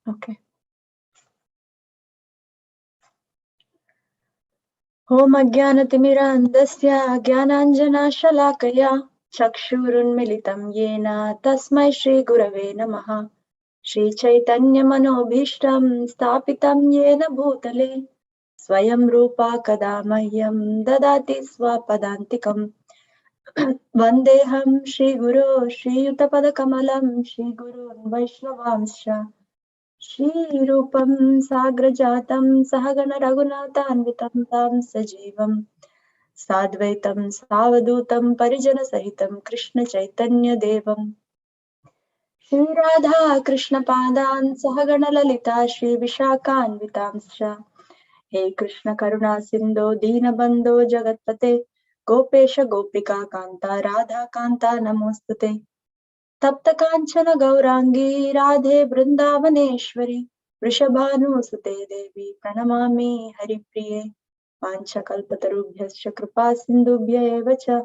Okay. Om Ajnanatimiraandasya Jnananjanashalakaya Chakshurunmilitam Yena Tasmai Shri Gurave Namaha Shri Chaitanya Manobhishtam Stapitam Yena Bhutale Swayam Rupa Kadamahyam Dadati Swapadantikam Vandeham Shri Guru Shri Yutapadakamalam Shri Guru Vaishnavamsha Shri Rupam Sagrajatam Sahagana Raghunathanvitam Tam Sajivam Sadvaitam Savadutam Parijana Sahitam Krishna Chaitanya Devam Shri Radha Krishna Padan Sahagana Lalita Shri Vishakhanvitamscha He Krishna Karuna Sindhu Deenabandho Jagatpate Gopesha Gopika Kanta Radha Kanta Namostate Tapta Kanchana Gaurangi Radhe Vrindavaneshwari Vrishabhanusute Devi Pranamami Haripriye Panchakalpatarubhyascha Kripa Sindhubhya eva cha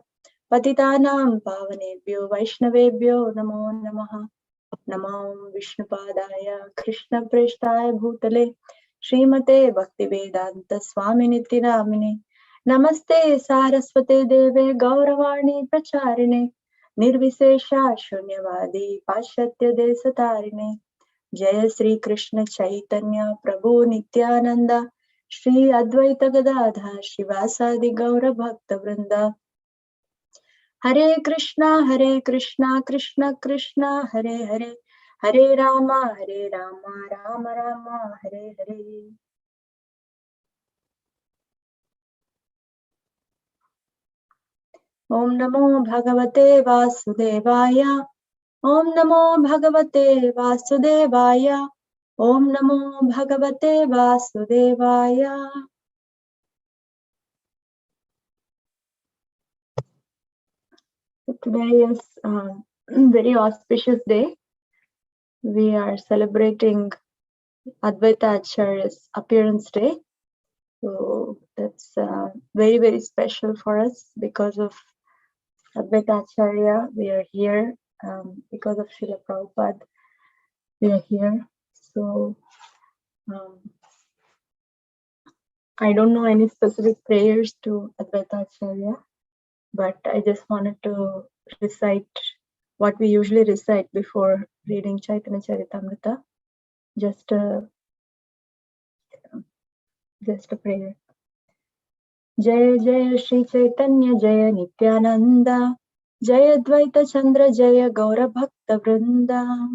Patitanam Pavanebhyo Vaishnavebhyo Namo Namaha Namo Vishnupadaya Krishna Preshtaya Bhutale Srimate Bhaktivedanta Swaminiti Namine Namaste Saraswate Deve Gauravani Pracharine Nirvisesha Shunyavadi Pashatya Desatarine Jaya Sri Krishna Chaitanya Prabhu Nityananda Shri Advaita Gadadha Shivasadi Gaura Bhakta Vrinda Hare Krishna Krishna Krishna Hare Hare Hare Rama Rama Rama Hare Hare. Om Namo Bhagavate Vasudevaya Om Namo Bhagavate Vasudevaya Om Namo Bhagavate Vasudevaya. Today is a very auspicious day. We are celebrating Advaita Acharya's appearance day. So that's very, very special for us because of Advaita Acharya. We are here because of Srila Prabhupada. We are here. So I don't know any specific prayers to Advaita Acharya, but I just wanted to recite what we usually recite before reading Chaitanya Charitamrita. Just a prayer. Jaya Jaya Shri Chaitanya Jaya Nityananda Jaya Dvaita Chandra Jaya Gaura Bhakta Vrinda.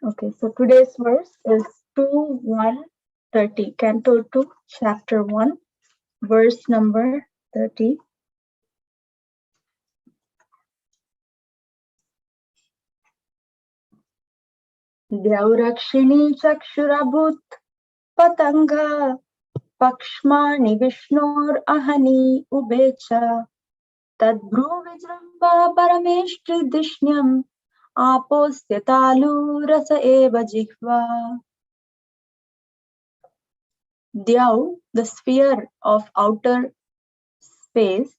Okay, so today's verse is 2:1:30, Canto 2, Chapter 1, verse number 30. Dhyaurакshini Chakshurabhut Patanga Pakshmani Vishnor Ahani Ubecha Tadbhru Vijramba Parameshtri Dishnyam Aposya Talu Rasa Eva Jihva. Dhyau, the sphere of outer space,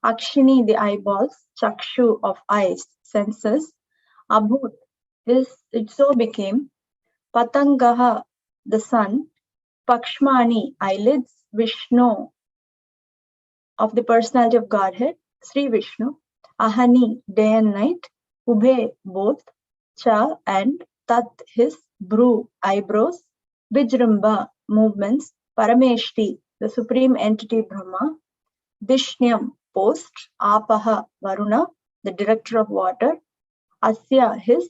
Akshini, the eyeballs, Chakshu, of eyes, senses, Abhut, it so became, Patangaha, the sun, Pakshmani, eyelids, Vishnu, of the personality of Godhead, Sri Vishnu, Ahani, day and night, Ubhe, both, Cha, and Tat, his, Bru, eyebrows, Vijramba, movements, Parameshti, the supreme entity Brahma, Dishnyam, post, Apaha, Varuna, the director of water, Asya, his,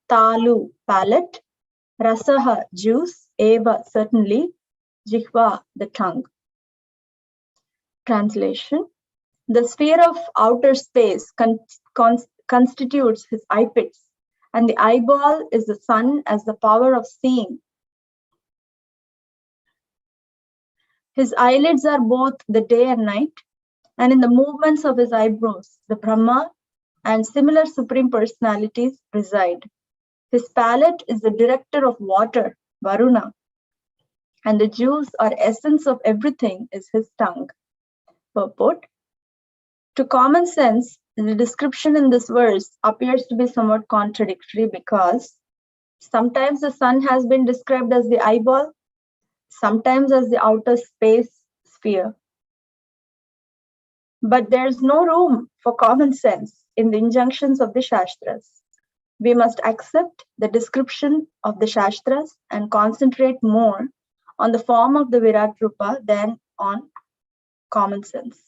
Talu, palate, Rasaha, juice, Eva, certainly, Jihva, the tongue. Translation: the sphere of outer space constitutes his eye pits, and the eyeball is the sun as the power of seeing. His eyelids are both the day and night, and in the movements of his eyebrows, the Brahma and similar supreme personalities reside. His palate is the director of water, Varuna, and the juice or essence of everything is his tongue. Purport: to common sense, the description in this verse appears to be somewhat contradictory, because sometimes the sun has been described as the eyeball, sometimes as the outer space sphere. But there's no room for common sense in the injunctions of the Shastras. We must accept the description of the Shastras and concentrate more on the form of the Virat Rupa than on common sense.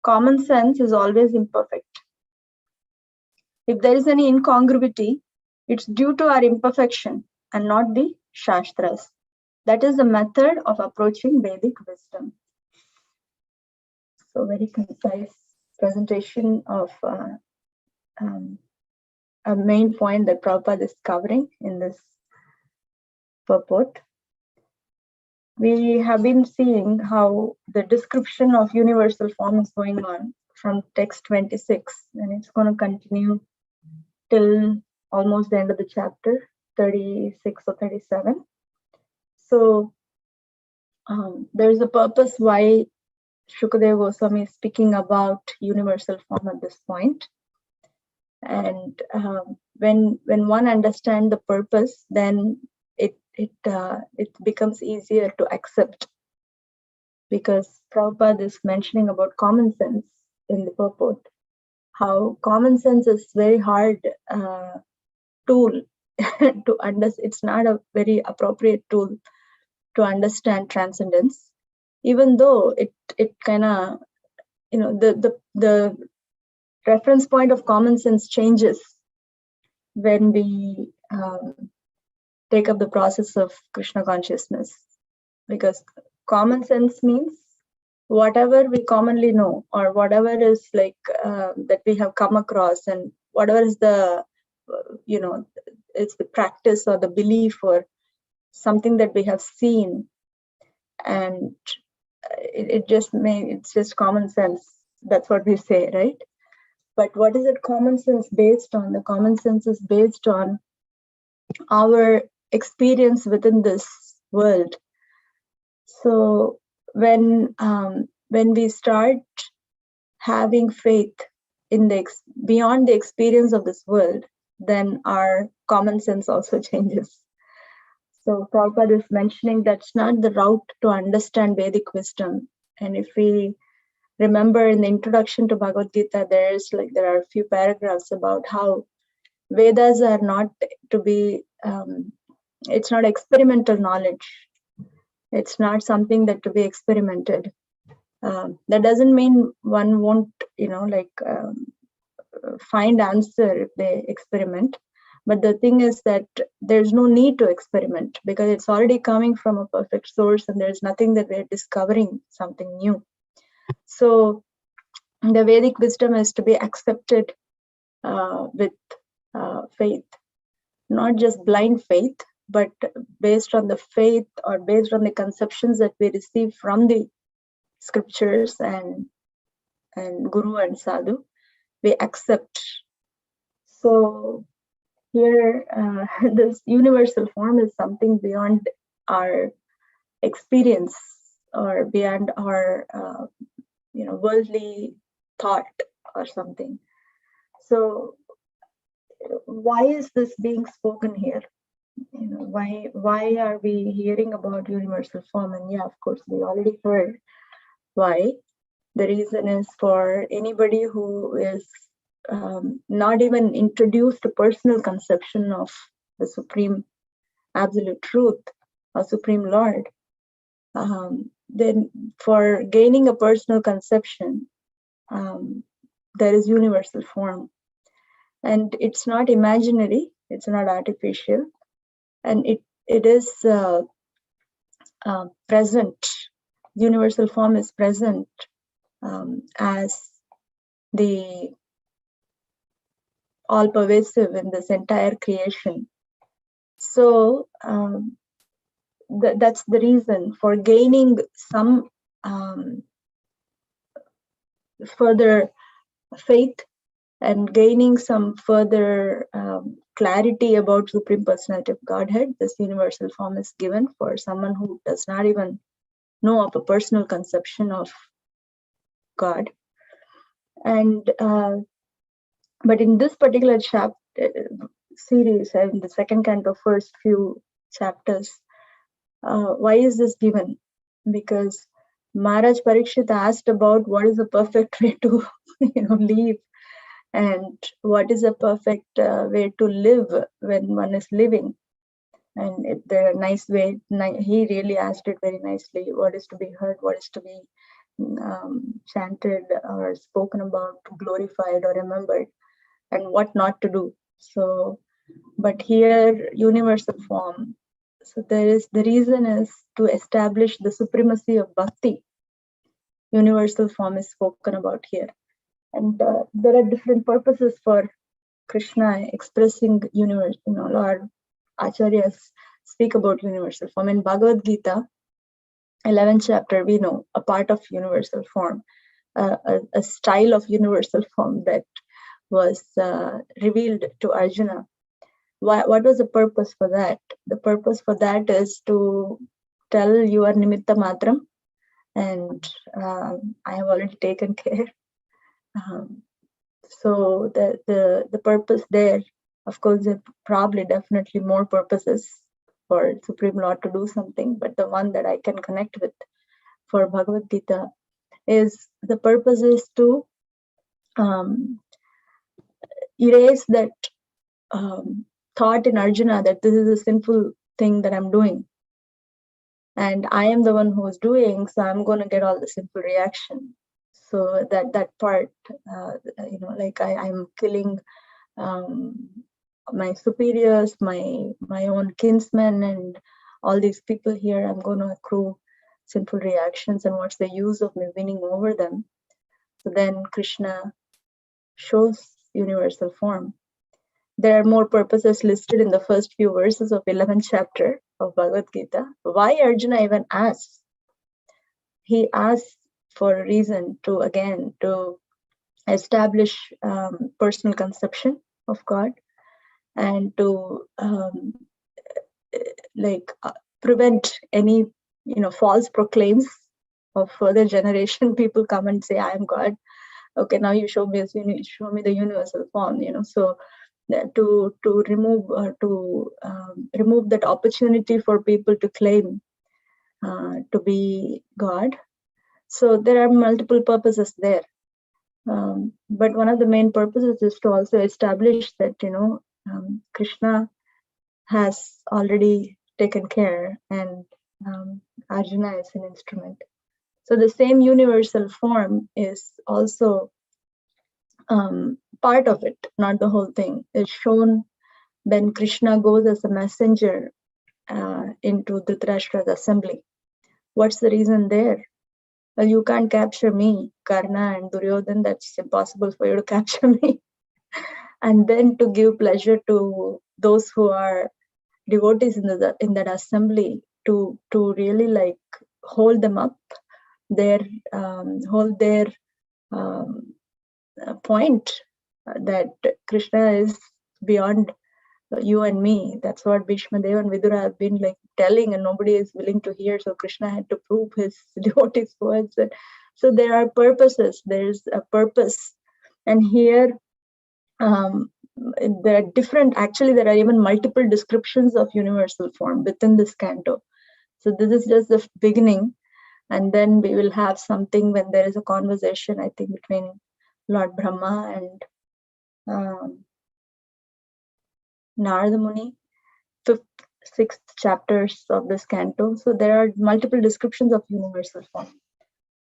Common sense is always imperfect. If there is any incongruity, it's due to our imperfection and not the Shastras. That is the method of approaching Vedic wisdom. So very concise presentation of a main point that Prabhupada is covering in this purport. We have been seeing how the description of universal form is going on from text 26, and it's going to continue till almost the end of the chapter, 36 or 37. So there's a purpose why Shukadeva Goswami is speaking about universal form at this point. And when one understands the purpose, then it becomes easier to accept, because Prabhupada is mentioning about common sense in the purport, how common sense is very hard tool to understand. It's not a very appropriate tool to understand transcendence, even though it kind of, the reference point of common sense changes when we take up the process of Krishna consciousness, because common sense means whatever we commonly know, or whatever is like that we have come across, and whatever is the it's the practice or the belief or something that we have seen, and it's just common sense. That's what we say, right? But what is it common sense based on? The common sense is based on our experience within this world. So when we start having faith in beyond the experience of this world, then our common sense also changes. So Prabhupada is mentioning that's not the route to understand Vedic wisdom. And if we remember in the introduction to Bhagavad Gita, there are a few paragraphs about how Vedas are not to be, it's not experimental knowledge. It's not something that to be experimented. That doesn't mean one won't, find answer if they experiment. But the thing is that there's no need to experiment, because it's already coming from a perfect source, and there's nothing that we're discovering something new. So the Vedic wisdom is to be accepted with faith, not just blind faith, but based on the faith or based on the conceptions that we receive from the scriptures and Guru and Sadhu, we accept. So here, this universal form is something beyond our experience or beyond our worldly thought or something. So why is this being spoken here? Why are we hearing about universal form? And yeah, of course, we already heard why. The reason is for anybody who is not even introduced a personal conception of the Supreme Absolute Truth or Supreme Lord. Then for gaining a personal conception, there is universal form. And it's not imaginary, it's not artificial, and it is present. Universal form is present as the all-pervasive in this entire creation. So that's the reason for gaining some further faith and gaining some further clarity about Supreme Personality of Godhead. This universal form is given for someone who does not even know of a personal conception of God. And but in this particular series, in the second canto, first few chapters, why is this given? Because Maharaj Parikshit asked about what is the perfect way to live, and what is a perfect way to live when one is living. And if there are nice way, he really asked it very nicely. What is to be heard, what is to be chanted or spoken about, glorified or remembered, and what not to do. So, but here, universal form. So the reason is to establish the supremacy of bhakti. Universal form is spoken about here. And there are different purposes for Krishna expressing universe. Lord Acharyas speak about universal form. In Bhagavad Gita, 11th chapter, we know a part of universal form, a style of universal form that was revealed to Arjuna. What was the purpose for that? The purpose for that is to tell you are nimitta matram, and I have already taken care. So the purpose there, of course, there probably definitely more purposes for Supreme Lord to do something, but the one that I can connect with for Bhagavad Gita is the purpose is to erase that thought in Arjuna that this is a sinful thing that I'm doing, and I am the one who is doing, so I'm going to get all the sinful reaction. So that part, like I'm killing my superiors, my own kinsmen, and all these people here. I'm going to accrue sinful reactions, and what's the use of me winning over them? So then Krishna shows universal form. There are more purposes listed in the first few verses of 11th chapter of Bhagavad Gita. Why Arjuna even asks? He asks for a reason to establish personal conception of God, and to prevent any false proclaims of further generation. People come and say, I am God. Okay, now you show me the universal form. So to remove remove that opportunity for people to claim to be God. So there are multiple purposes there. But one of the main purposes is to also establish that Krishna has already taken care, and Arjuna is an instrument. So the same universal form is also part of it, not the whole thing. Is shown when Krishna goes as a messenger into Dhritarashtra's assembly. What's the reason there? Well, you can't capture me, Karna and Duryodhan. That's impossible for you to capture me. And then to give pleasure to those who are devotees in that assembly, to really hold them up, hold their point that Krishna is beyond you and me. That's what Bhishma Deva and Vidura have been telling, and nobody is willing to hear. So Krishna had to prove his devotees' words. So there are purposes. There's a purpose, and here there are different. Actually, there are even multiple descriptions of universal form within this canto. So this is just the beginning, and then we will have something when there is a conversation, I think, between Lord Brahma and Narada Muni, 5th, 6th chapters of this canto. So there are multiple descriptions of universal form.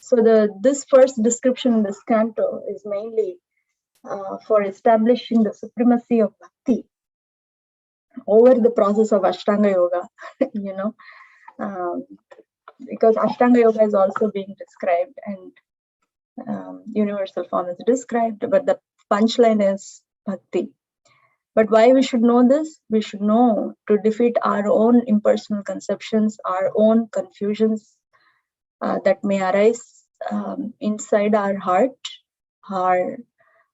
So this first description in this canto is mainly for establishing the supremacy of bhakti over the process of Ashtanga Yoga, because Ashtanga Yoga is also being described, and universal form is described, but the punchline is bhakti. But why we should know this? We should know to defeat our own impersonal conceptions, our own confusions that may arise inside our heart, or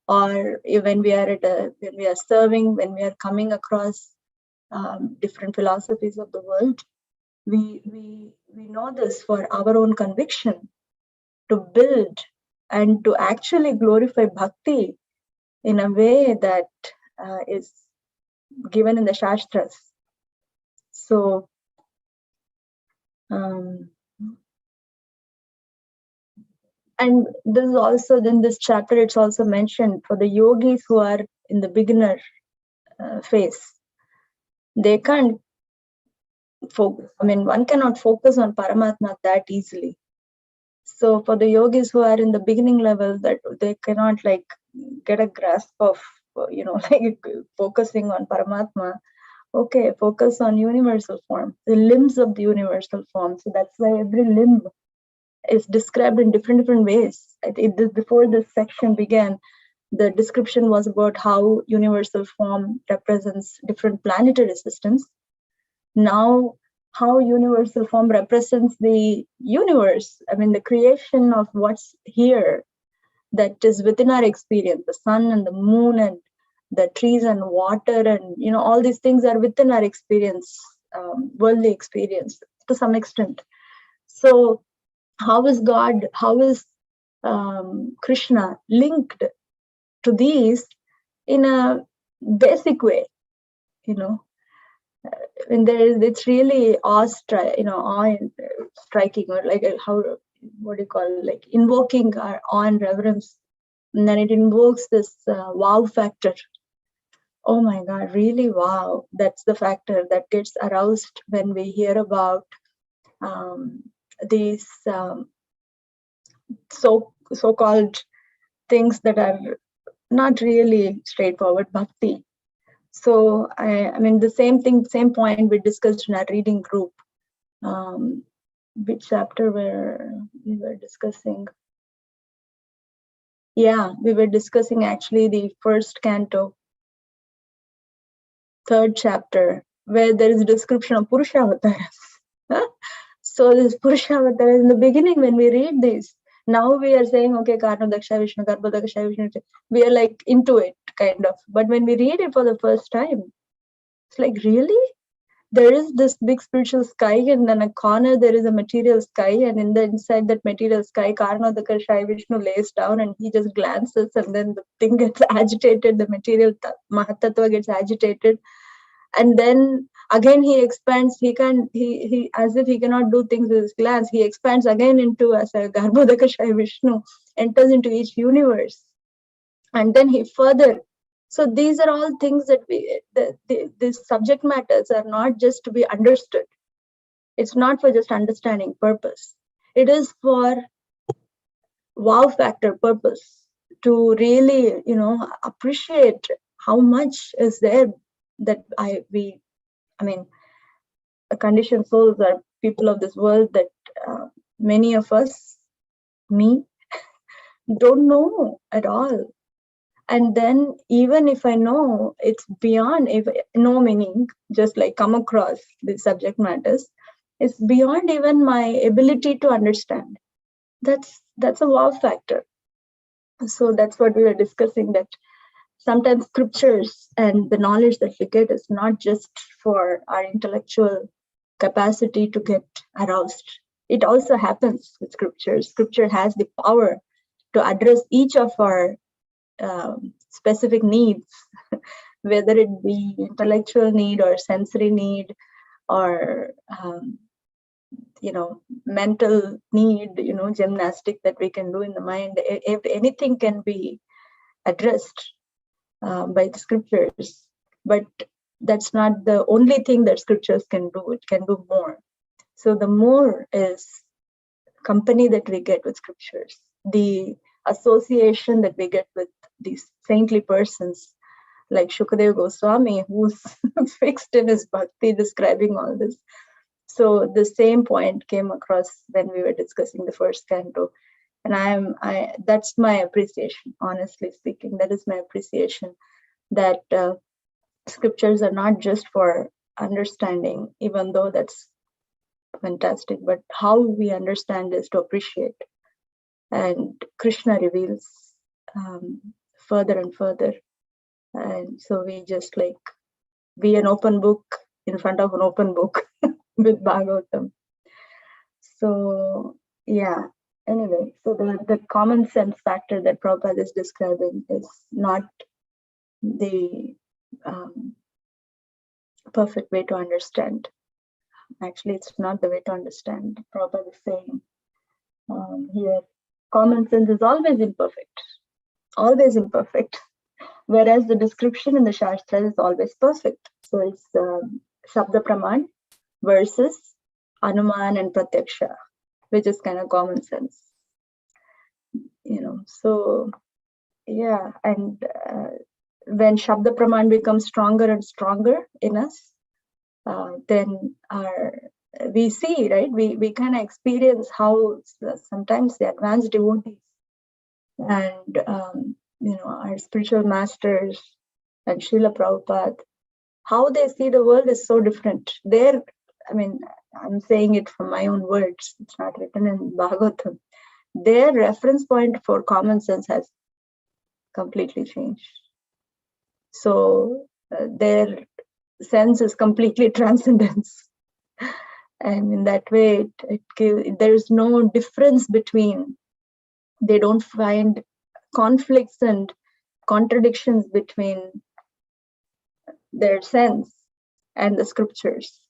when we are when we are serving, when we are coming across different philosophies of the world. We know this for our own conviction, to build and to actually glorify bhakti in a way that is given in the Shastras. So, and this is also, in this chapter, it's also mentioned for the yogis who are in the beginner phase. They can't focus. I mean, one cannot focus on Paramatma that easily. So for the yogis who are in the beginning level, that they cannot like get a grasp of, like focusing on Paramatma. Okay, focus on universal form, the limbs of the universal form. So that's why every limb is described in different ways. Before this section began, the description was about how universal form represents different planetary systems. Now, how universal form represents the universe. I mean, the creation of what's here that is within our experience, the sun and the moon and the trees and water, and all these things are within our experience, worldly experience to some extent. So how is God, how is Krishna linked to these in a basic way? And it's really awe-striking, or like what do you call it? Like invoking our awe and reverence, and then it invokes this wow factor. Oh my God, really wow! That's the factor that gets aroused when we hear about these so-called things that are not really straightforward bhakti. So I mean, the same point we discussed in our reading group. Which chapter where we were discussing? Yeah, we were discussing actually the first canto, 3rd chapter, where there is a description of Purushavatas. So this Purushavatas, in the beginning when we read this, now we are saying, okay, Karnadaksha Vishnu, Garbhodaksha Vishnu, we are like into it, kind of. But when we read it for the first time, it's like, really? There is this big spiritual sky, and then a corner there is a material sky, and inside that material sky, Karnadaksha Vishnu lays down and he just glances, and then the thing gets agitated, the material Mahatattva gets agitated. And then again he expands, he as if he cannot do things with his glance, he expands again into as a Garbhodakasha Vishnu, enters into each universe. And then he further. So these are all things that these subject matters are not just to be understood. It's not for just understanding purpose. It is for wow factor purpose, to really, appreciate how much is there that I mean, conditioned souls are people of this world that many of us, me, don't know at all. And then even if I know, it's beyond, if no meaning, just like come across the subject matters, it's beyond even my ability to understand. That's a wow factor. So that's what we were discussing, that sometimes scriptures and the knowledge that we get is not just for our intellectual capacity to get aroused. It also happens with scriptures. Scripture has the power to address each of our specific needs, whether it be intellectual need or sensory need or mental need, gymnastic that we can do in the mind. If anything can be addressed by the scriptures, but that's not the only thing that scriptures can do. It can do more. So the more is company that we get with scriptures, the association that we get with these saintly persons like Shukadeva Goswami, who's fixed in his bhakti describing all this. So the same point came across when we were discussing the first canto. And that's my appreciation, honestly speaking. That is my appreciation, that scriptures are not just for understanding, even though that's fantastic, but how we understand is to appreciate. And Krishna reveals further and further. And so we just like be an open book in front of an open book with Bhagavatam. So yeah, anyway, so the common sense factor that Prabhupada is describing is not the perfect way to understand. Actually, it's not the way to understand. Prabhupada is saying here, common sense is always imperfect, whereas the description in the Shastra is always perfect. So it's Shabda Praman versus Anuman and Pratyaksha, which is kind of common sense. So yeah, and when Shabda Praman becomes stronger and stronger in us, then we see, right? We kind of experience how sometimes the advanced devotees and our spiritual masters and Srila Prabhupada, how they see the world is so different. I'm saying it from my own words. It's not written in Bhagavatam. Their reference point for common sense has completely changed. So their sense is completely transcendence. And in that way, there's no difference between, they don't find conflicts and contradictions between their sense and the scriptures.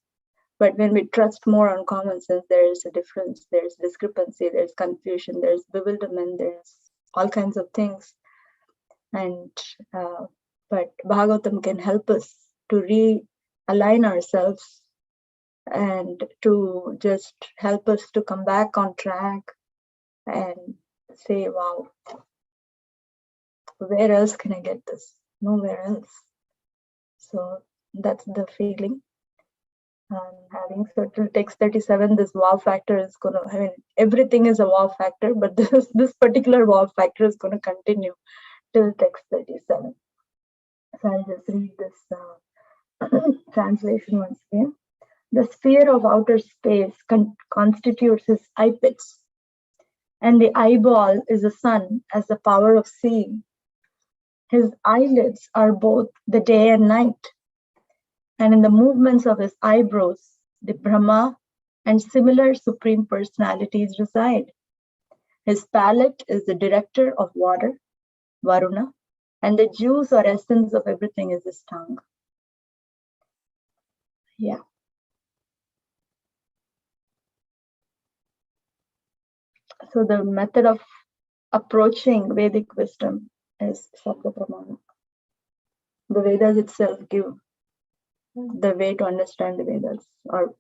But when we trust more on common sense, there is a difference, there's discrepancy, there's confusion, there's bewilderment, there's all kinds of things. And but Bhagavatam can help us to realign ourselves and to just help us to come back on track and say, wow, where else can I get this? Nowhere else. So that's the feeling. Having till text 37, this wow factor is everything is a wow factor, but this particular wow factor is going to continue till text 37. So I'll just read this translation once again. The sphere of outer space constitutes his eye pits, and the eyeball is the sun as the power of seeing. His eyelids are both the day and night, and in the movements of his eyebrows, the Brahma and similar supreme personalities reside. His palate is the director of water, Varuna, and the juice or essence of everything is his tongue. Yeah. So the method of approaching Vedic wisdom is Shabda Pramana. The Vedas itself give the way to understand the Vedas, or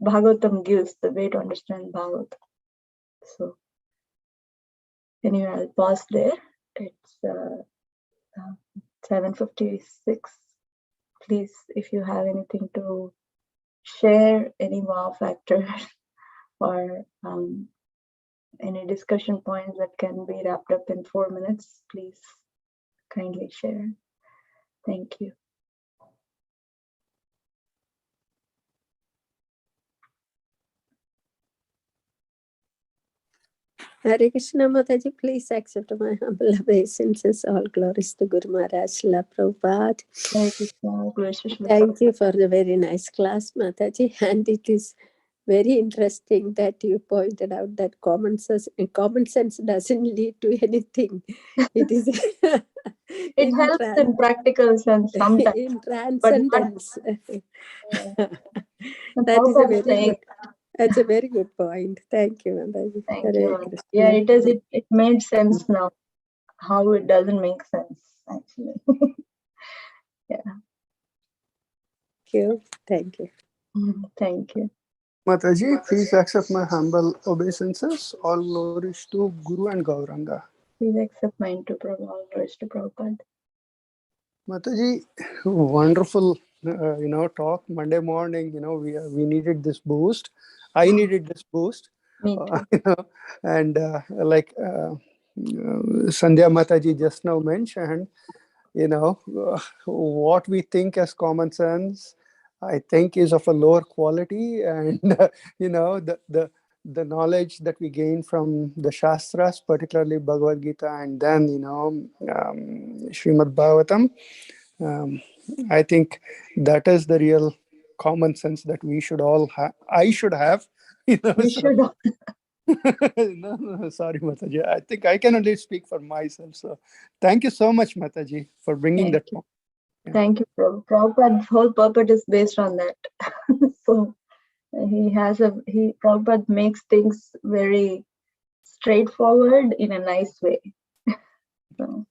Bhagavatam gives the way to understand Bhagavatam. So anyway, I'll pause there. It's 7:56. Please, if you have anything to share, any wow factor or any discussion points that can be wrapped up in 4 minutes, please kindly share. Thank you. Hare Krishna, Mataji, please accept my humble obeisances. All glories to Guru Maharaj, Srila Prabhupada. Hare Krishna. Thank you for the very nice class, Mataji. And it is very interesting that you pointed out that common sense doesn't lead to anything. It is it helps in practical sense sometimes. In transcendence. That is a very good. That's a very good point. Thank you, Mataji. Thank you. Yeah, it is. It made sense now. How it doesn't make sense, actually. Yeah. Thank you. Thank you. Thank you. Mataji, please accept my humble obeisances. All glories to Guru and Gauranga. Please accept mine to Prabhupada. All glories to Prabhupada. Mataji, wonderful, talk. Monday morning, we needed this boost. I needed this boost. Me too. And like Sandhya Mataji just now mentioned, what we think as common sense, I think is of a lower quality, and the knowledge that we gain from the Shastras, particularly Bhagavad Gita, and then Srimad Bhagavatam, I think that is the real common sense that we should all have. I should have. We should. No, sorry, Mataji. I think I can only speak for myself. So thank you so much, Mataji, for bringing Thank that you. point. Yeah. Thank you, Prabhu. Prabhupada's whole purpose is based on that. So Prabhupada makes things very straightforward in a nice way. So,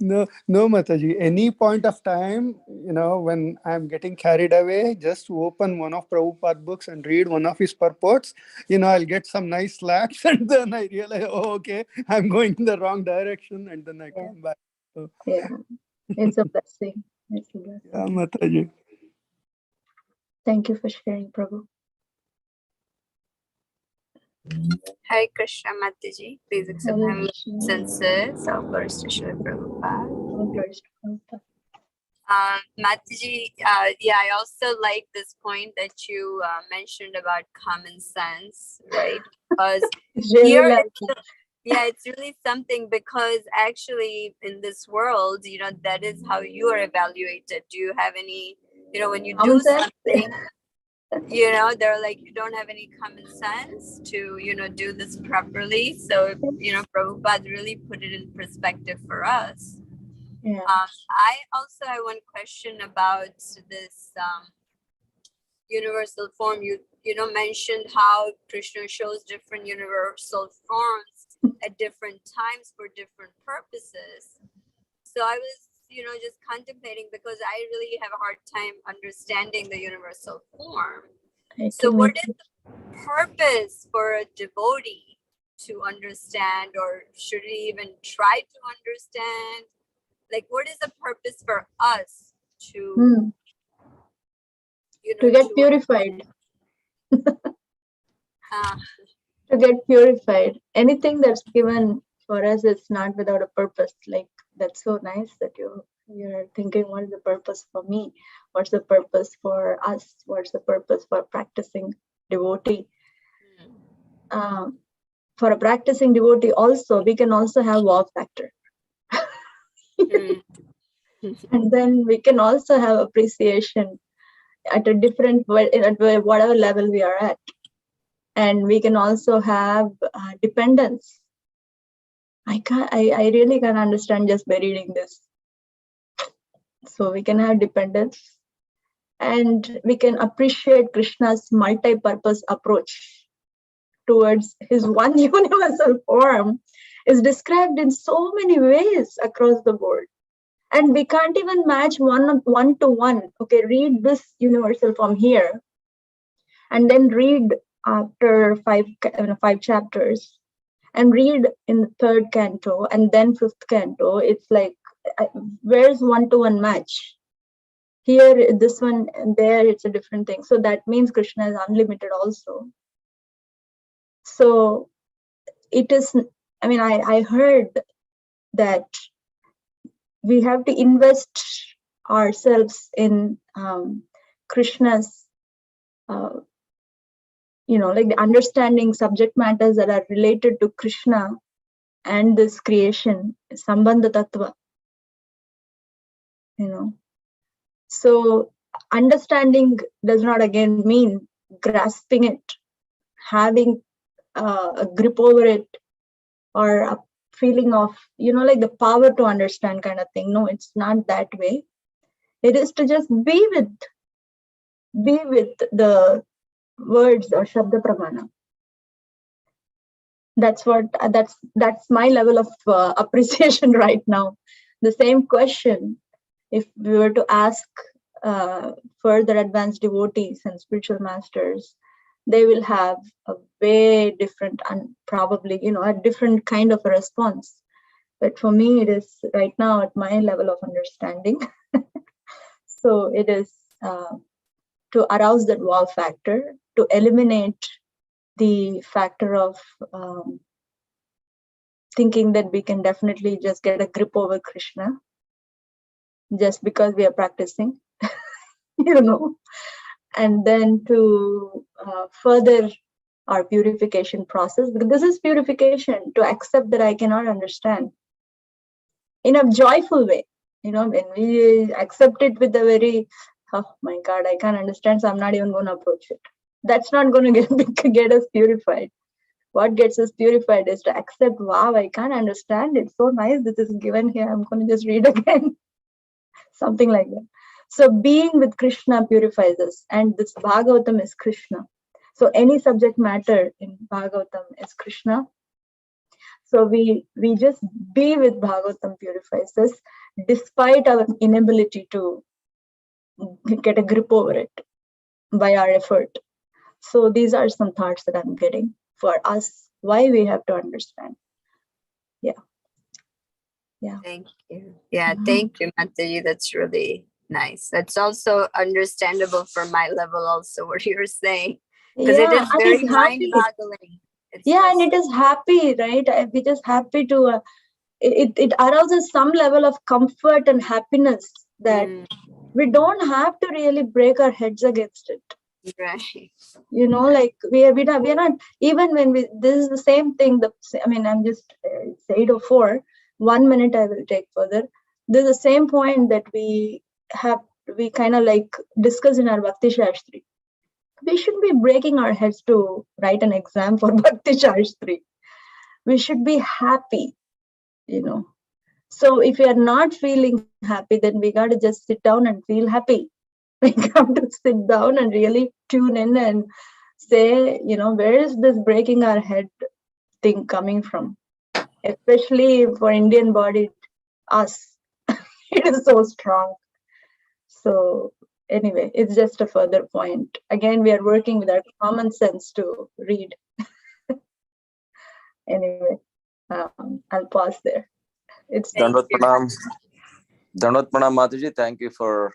No, no, Mataji. Any point of time, when I'm getting carried away, just to open one of Prabhupada books and read one of his purports, I'll get some nice slaps, and then I realize, oh, okay, I'm going in the wrong direction, and then I yeah, come back. So, yeah, it's a blessing. It's a blessing. yeah, Mataji. Thank you for sharing, Prabhu. Hare Krishna Mataji. Please accept Hare my Krishna. sincere self-glorious to Srila Prabhupada. All glories to Prabhupada. Mataji, yeah, I also like this point that you mentioned about common sense, right? Because It's really here, like it's really something, because actually in this world, that is how you are evaluated. Do you have any, when you common do sense. something, they're like, you don't have any common sense to, do this properly. So, Prabhupada really put it in perspective for us. Yeah. I also have one question about this universal form. You mentioned how Krishna shows different universal forms at different times for different purposes. So I was, just contemplating, because I really have a hard time understanding the universal form. So what is the purpose for a devotee to understand, or should he even try to understand? Like, what is the purpose for us to, to get purified? To get purified. Anything that's given for us is not without a purpose. Like, that's so nice that you're thinking, what is the purpose for me? What's the purpose for us? What's the purpose for practicing devotee? For a practicing devotee also, we can also have wow factor. And then we can also have appreciation at a different, at whatever level we are at. And we can also have dependence. I really can't understand just by reading this. So we can have dependence, and we can appreciate Krishna's multi-purpose approach towards his one universal form is described in so many ways across the board. And we can't even match one to one. Okay, read this universal form here, and then read after five chapters, and read in the third canto and then fifth canto. It's like, where's one-to-one match? Here, this one, and there, it's a different thing. So that means Krishna is unlimited also. So it is, I heard that we have to invest ourselves in Krishna's, like the understanding subject matters that are related to Krishna and this creation, Sambandha Tattva. So understanding does not again mean grasping it, having a grip over it, or a feeling of, like the power to understand kind of thing. No, it's not that way. It is to just be with the words or Shabda Pramana. That's my level of appreciation right now. The same question, if we were to ask further advanced devotees and spiritual masters, they will have a way different and probably, a different kind of a response. But for me, it is right now at my level of understanding. So it is to arouse that wow factor, to eliminate the factor of thinking that we can definitely just get a grip over Krishna just because we are practicing, and then to further our purification process, because this is purification, to accept that I cannot understand in a joyful way. When we accept it with a very, oh my God, I can't understand, so I'm not even going to approach it. That's not going to get us purified. what gets us purified is to accept, wow, I can't understand it. So nice, this is given here. I'm going to just read again. Something like that. So being with Krishna purifies us, and this Bhagavatam is Krishna. So any subject matter in Bhagavatam is Krishna. So we just be with Bhagavatam purifies us, despite our inability to get a grip over it by our effort. So these are some thoughts that I'm getting for us, why we have to understand. Yeah. Thank you. Yeah, thank you, Mathaji. That's really nice. That's also understandable for my level also, what you're saying. Because it is and very it's happy. mind-boggling. And it is happy, right? We're just happy to, it arouses some level of comfort and happiness that we don't have to really break our heads against it. Right. Like we are not, even when this is the same thing, I'm just 8:04, 1 minute I will take further. This is the same point that we kind of like discuss in our Bhakti Shastri. We shouldn't be breaking our heads to write an exam for Bhakti Shastri. We should be happy, So if we are not feeling happy, then we got to just sit down and feel happy. We have to sit down and really tune in and say, where is this breaking our head thing coming from? Especially for Indian body, us, it is so strong. So anyway, it's just a further point. Again, we are working with our common sense to read. Anyway, I'll pause there. It's Dandot Pranam. Dandot Pranam, Mathaji. Thank you for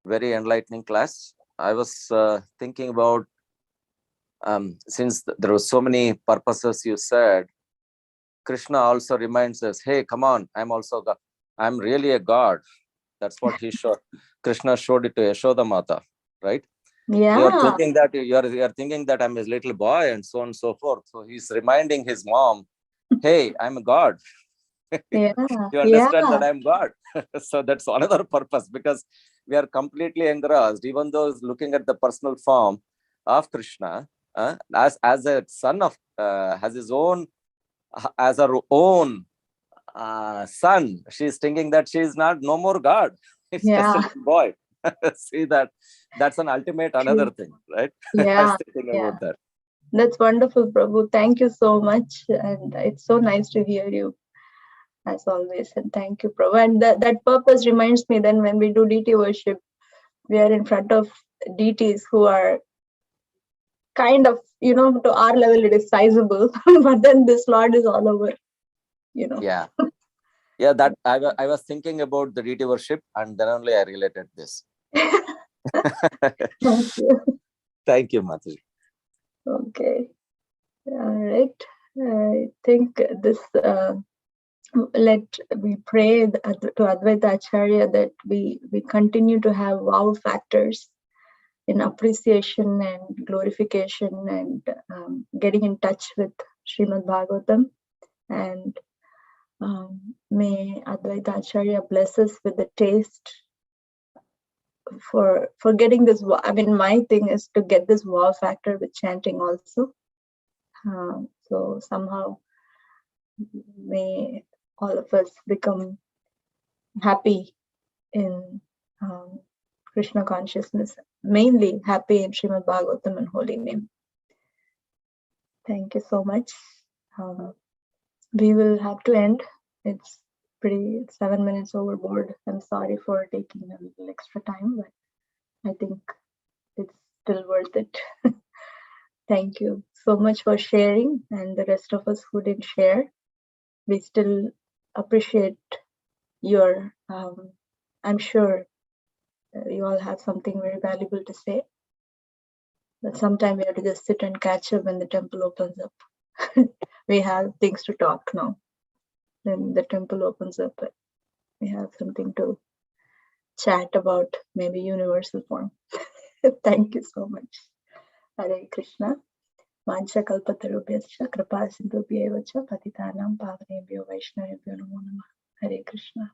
very enlightening class. I was thinking about, since there were so many purposes you said, Krishna also reminds us, hey, come on, I'm also God. I'm really a God. That's what he showed. Krishna showed it to Yashoda Mata, right? Yeah. You're thinking that I'm his little boy and so on and so forth. So he's reminding his mom, hey, I'm a God. Yeah. You understand that I'm God. So that's another purpose, because we are completely engrossed, even though looking at the personal form of Krishna, as a son of, has his own, as her own son, she's thinking that she is no more God. It's just a little boy. See that's an ultimate another thing, right? Yeah. I was thinking about that. That's wonderful, Prabhu. Thank you so much. And it's so nice to hear you, as always. And thank you, Prabhu. And that purpose reminds me then when we do deity worship, we are in front of deities who are kind of, to our level, it is sizable. But then this Lord is all over, Yeah. Yeah, that I was thinking about the deity worship, and then only I related this. Thank you. Thank you, Mathaji. Okay. All right. I think this, let we pray to Advaita Acharya that we continue to have wow factors in appreciation and glorification and getting in touch with Srimad Bhagavatam. And may Advaita Acharya bless us with the taste for getting this. My thing is to get this wow factor with chanting also. So somehow may all of us become happy in Krishna consciousness, mainly happy in Srimad Bhagavatam and holy name. Thank you so much. We will have to end. It's 7 minutes overboard. I'm sorry for taking a little extra time, but I think it's still worth it. Thank you so much for sharing, and the rest of us who didn't share, we still appreciate your, I'm sure you all have something very valuable to say, but sometime we have to just sit and catch up when the temple opens up. We have things to talk now. Then the temple opens up, but we have something to chat about, maybe universal form. Thank you so much. Hare Krishna. Mancha kalpatarubhyascha kripa sindhubhyevacha patitanam pavanebhyo vaishnavebhyo namo namah. Hare Krishna.